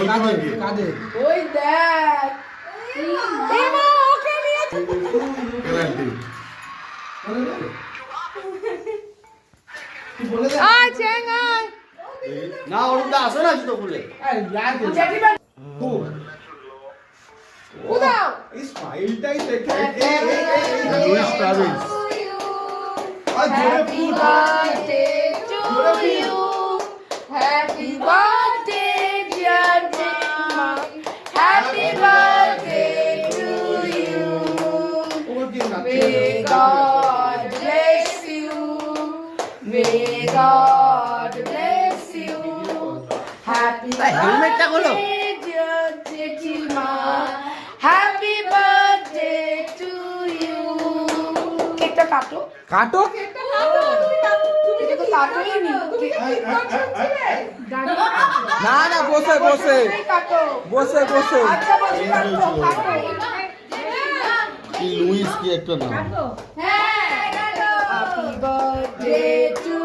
কাঁদে ওই দেখ এই মা ওকে নিয়ে আয় চেং আয় না ওরটা আসো না জুতো খুলে জেঠিমা কোথাও এই স্মাইলটাই দেখে Lewis travels Happy birthday to you. Happy birthday, dear Jemma. Happy birthday to you. May God bless you. May God bless you. Happy হেলমেটটা খোলো। birthday, dear Jemma. Happy birthday to you. কেকটা কাটো। কাটো তুমি তো কাটোই নি না না বসে বসে কাটো বসে বসে আচ্ছা বসে কাটো কাটো কি লুইস কি একটা নাম happy birthday to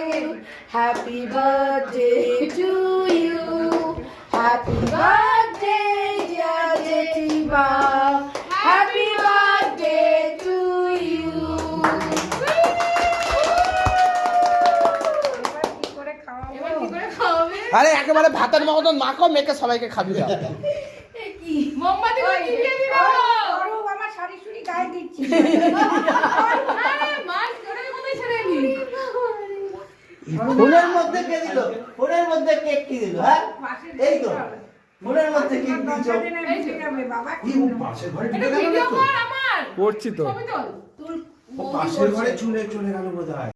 you happy birthday to you happy birthday dear জেঠিমা হ্যাপি বার্থডে টু ইউ আরে একেবারে ভাতের মতন মাখো মেখে সবাইকে খাবি দাও মোমবাতি করে দিয়ে দিও আরো আমার শাড়ি শুড়ি গায়ে দিচ্ছি আরে মাছ ধরে কোথায় ছেড়ে নি ফোনের মধ্যে কে দিল ফোনের মধ্যে কেক কি দিল হ্যাঁ এই তো ফোনের মধ্যে কেক দিছো বাবা এই ও পাশের ঘরে এটা ঢুকে গেল ভিডিও তো কর আমার করছি তো ছবি তোল ও পাশের ঘরে চলে চলে গেল বোধহয়